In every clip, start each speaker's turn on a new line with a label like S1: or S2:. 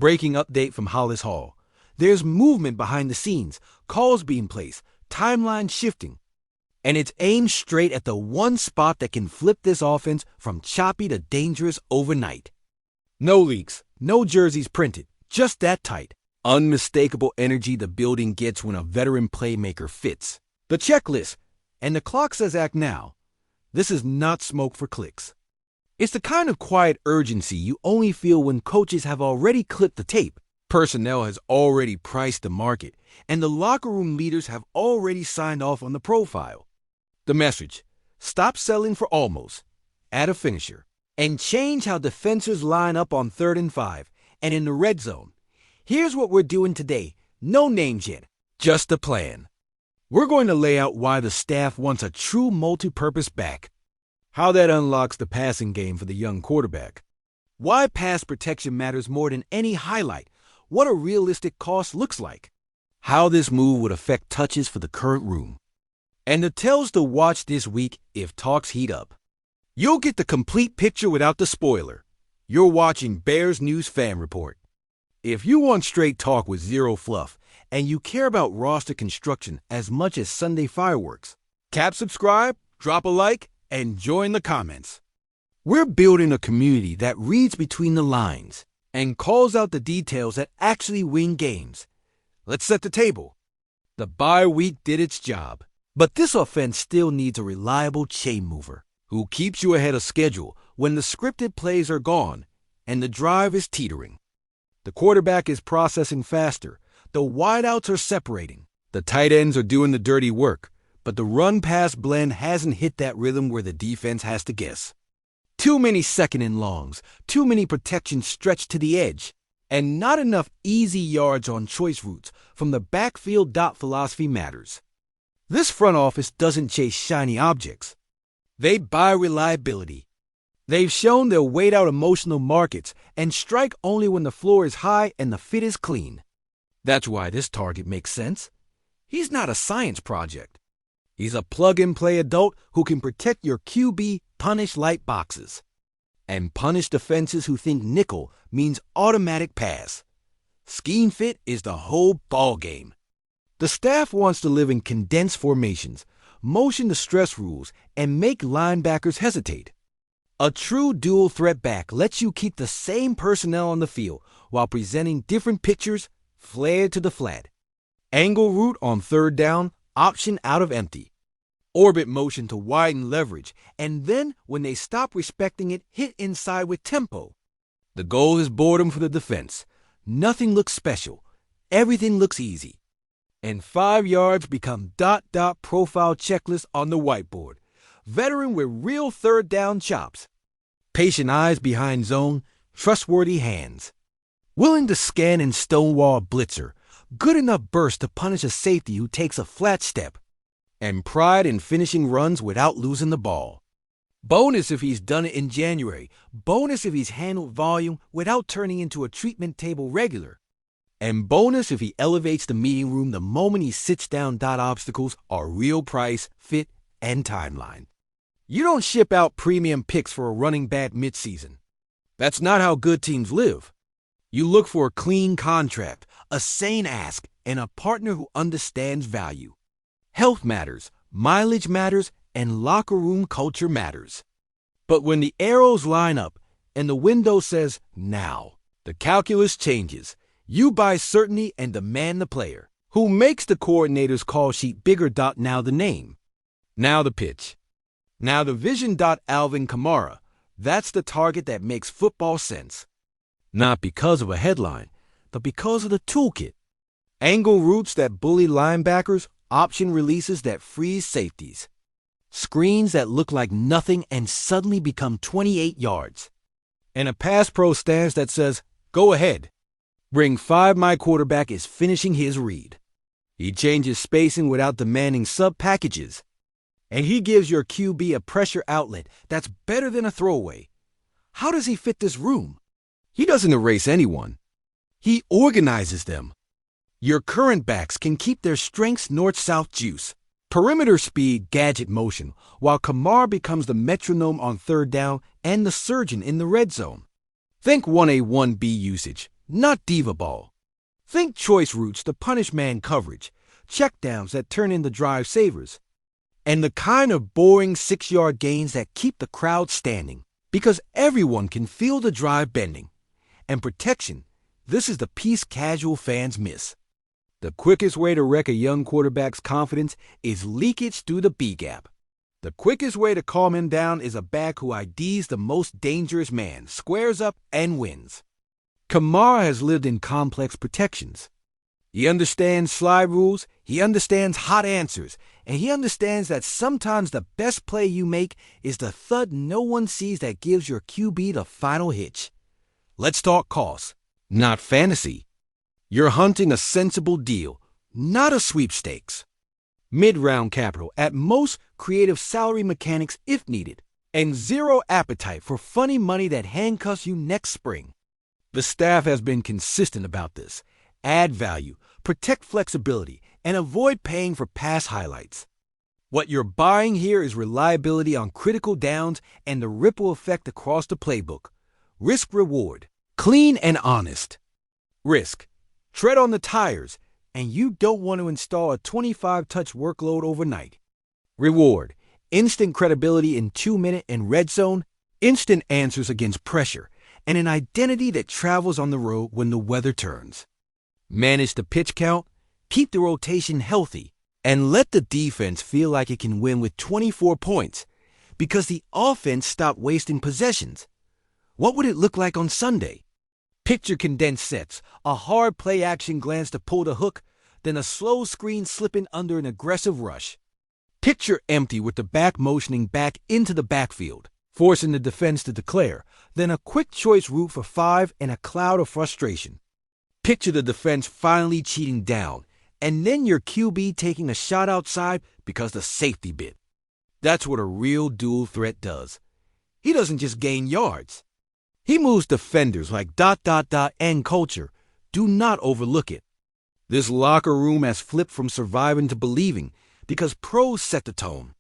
S1: Breaking update from Hollis Hall. There's movement behind the scenes, calls being placed, timeline shifting. And it's aimed straight at the one spot that can flip this offense from choppy to dangerous overnight. No leaks, no jerseys printed, just that tight, unmistakable energy the building gets when a veteran playmaker fits. The checklist, and the clock says act now. This is not smoke for clicks. It's the kind of quiet urgency you only feel when coaches have already clipped the tape, personnel has already priced the market, and the locker room leaders have already signed off on the profile. The message: stop selling for almost, add a finisher, and change how defenses line up on 3rd and 5 and in the red zone. Here's what we're doing today. No names yet, just a plan. We're going to lay out why the staff wants a true multi-purpose back, how that unlocks the passing game for the young quarterback, why pass protection matters more than any highlight, what a realistic cost looks like, how this move would affect touches for the current room, and the tells to watch this week if talks heat up. You'll get the complete picture without the spoiler. You're watching Bears News Fan Report. If you want straight talk with zero fluff, and you care about roster construction as much as Sunday fireworks, tap subscribe, drop a like, and join the comments. We're building a community that reads between the lines and calls out the details that actually win games. Let's set the table. The bye week did its job, but this offense still needs a reliable chain mover who keeps you ahead of schedule when the scripted plays are gone and the drive is teetering. The quarterback is processing faster, the wideouts are separating, the tight ends are doing the dirty work, but the run-pass blend hasn't hit that rhythm where the defense has to guess. Too many second and longs, too many protections stretched to the edge, and not enough easy yards on choice routes from the backfield. Philosophy matters. This front office doesn't chase shiny objects. They buy reliability. They've shown they'll wait out emotional markets and strike only when the floor is high and the fit is clean. That's why this target makes sense. He's not a science project. He's a plug-and-play adult who can protect your QB, punish light boxes, and punish defenses who think nickel means automatic pass. Scheme fit is the whole ballgame. The staff wants to live in condensed formations, motion the stress rules, and make linebackers hesitate. A true dual-threat back lets you keep the same personnel on the field while presenting different pictures, flared to the flat. Angle route on 3rd down, option out of empty. Orbit motion to widen leverage, and then, when they stop respecting it, hit inside with tempo. The goal is boredom for the defense. Nothing looks special. Everything looks easy. And 5 yards become ... profile checklist on the whiteboard. Veteran with real 3rd down chops. Patient eyes behind zone, trustworthy hands. Willing to scan and stonewall a blitzer. Good enough burst to punish a safety who takes a flat step. And pride in finishing runs without losing the ball. Bonus if he's done it in January. Bonus if he's handled volume without turning into a treatment table regular. And bonus if he elevates the meeting room the moment he sits down. Obstacles are real price, fit, and timeline. You don't ship out premium picks for a running back midseason. That's not how good teams live. You look for a clean contract, a sane ask, and a partner who understands value. Health matters, mileage matters, and locker room culture matters. But when the arrows line up and the window says now, the calculus changes. You buy certainty and demand the player, who makes the coordinator's call sheet bigger. Now the name. Now the pitch. Now the vision. Alvin Kamara. That's the target that makes football sense. Not because of a headline, but because of the toolkit. Angle routes that bully linebackers, option releases that freeze safeties. Screens that look like nothing and suddenly become 28 yards. And a pass pro stance that says, go ahead. Bring 5. My quarterback is finishing his read. He changes spacing without demanding sub-packages. And he gives your QB a pressure outlet that's better than a throwaway. How does he fit this room? He doesn't erase anyone. He organizes them. Your current backs can keep their strengths north-south juice. Perimeter speed, gadget motion, while Kamara becomes the metronome on 3rd down and the surgeon in the red zone. Think 1A, 1B usage, not diva ball. Think choice routes to punish man coverage, checkdowns that turn into drive savers, and the kind of boring 6-yard gains that keep the crowd standing. Because everyone can feel the drive bending. And protection, this is the piece casual fans miss. The quickest way to wreck a young quarterback's confidence is leakage through the B-gap. The quickest way to calm him down is a back who IDs the most dangerous man, squares up, and wins. Kamara has lived in complex protections. He understands slide rules, he understands hot answers, and he understands that sometimes the best play you make is the thud no one sees that gives your QB the final hitch. Let's talk costs, not fantasy. You're hunting a sensible deal, not a sweepstakes. Mid-round capital, at most creative salary mechanics if needed, and zero appetite for funny money that handcuffs you next spring. The staff has been consistent about this. Add value, protect flexibility, and avoid paying for past highlights. What you're buying here is reliability on critical downs and the ripple effect across the playbook. Risk-reward, clean and honest. Risk, tread on the tires, and you don't want to install a 25-touch workload overnight. Reward, instant credibility in 2-minute and red zone, instant answers against pressure, and an identity that travels on the road when the weather turns. Manage the pitch count, keep the rotation healthy, and let the defense feel like it can win with 24 points because the offense stopped wasting possessions. What would it look like on Sunday? Picture condensed sets, a hard play-action glance to pull the hook, then a slow screen slipping under an aggressive rush. Picture empty with the back motioning back into the backfield, forcing the defense to declare, then a quick choice route for 5 and a cloud of frustration. Picture the defense finally cheating down, and then your QB taking a shot outside because the safety bit. That's what a real dual threat does. He doesn't just gain yards. He moves defenders like ... and culture. Do not overlook it. This locker room has flipped from surviving to believing because pros set the tone.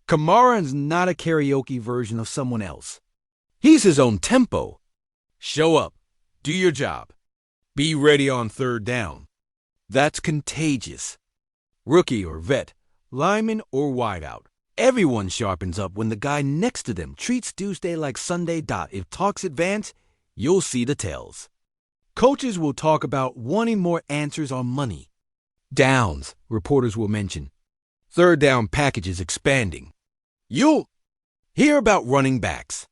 S1: Kamara is not a karaoke version of someone else. He's his own tempo. Show up. Do your job. Be ready on third down. That's contagious. Rookie or vet, lineman or wideout, everyone sharpens up when the guy next to them treats Tuesday like Sunday. If talks advance, you'll see the tells. Coaches will talk about wanting more answers on money. Downs, reporters will mention. Third down packages expanding. You'll hear about running backs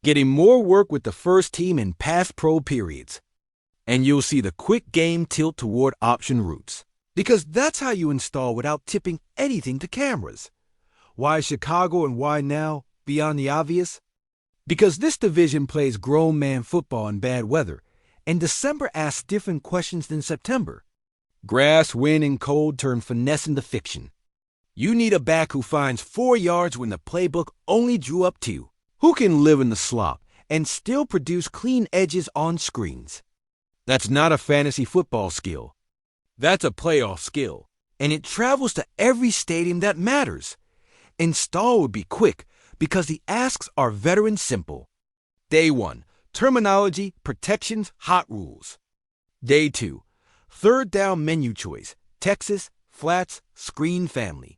S1: getting more work with the first team in past pro periods. And you'll see the quick game tilt toward option routes. Because that's how you install without tipping anything to cameras. Why Chicago and why now, beyond the obvious? Because this division plays grown man football in bad weather, and December asks different questions than September. Grass, wind, and cold turn finesse into fiction. You need a back who finds 4 yards when the playbook only drew up 2. Who can live in the slop and still produce clean edges on screens. That's not a fantasy football skill. That's a playoff skill, and it travels to every stadium that matters. Install would be quick because the asks are veteran simple. Day 1, terminology, protections, hot rules. Day 2, third down menu choice, Texas, flats, screen family.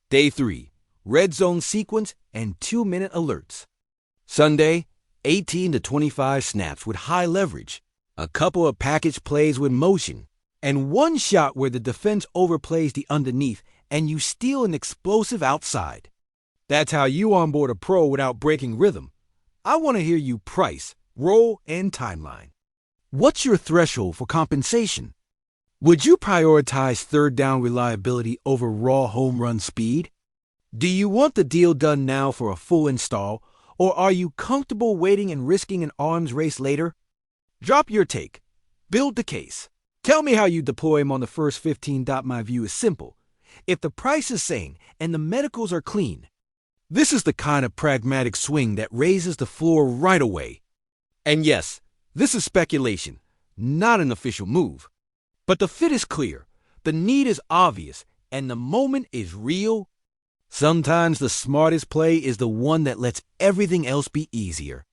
S1: Day 3, red zone sequence and 2-minute alerts. Sunday, 18 to 25 snaps with high leverage, a couple of package plays with motion, and one shot where the defense overplays the underneath and you steal an explosive outside. That's how you onboard a pro without breaking rhythm. I want to hear you price, role, and timeline. What's your threshold for compensation? Would you prioritize third down reliability over raw home run speed? Do you want the deal done now for a full install, or are you comfortable waiting and risking an arms race later? Drop your take. Build the case. Tell me how you deploy him on the first 15. My view is simple. If the price is sane and the medicals are clean, this is the kind of pragmatic swing that raises the floor right away. And yes, this is speculation, not an official move. But the fit is clear, the need is obvious, and the moment is real. Sometimes the smartest play is the one that lets everything else be easier.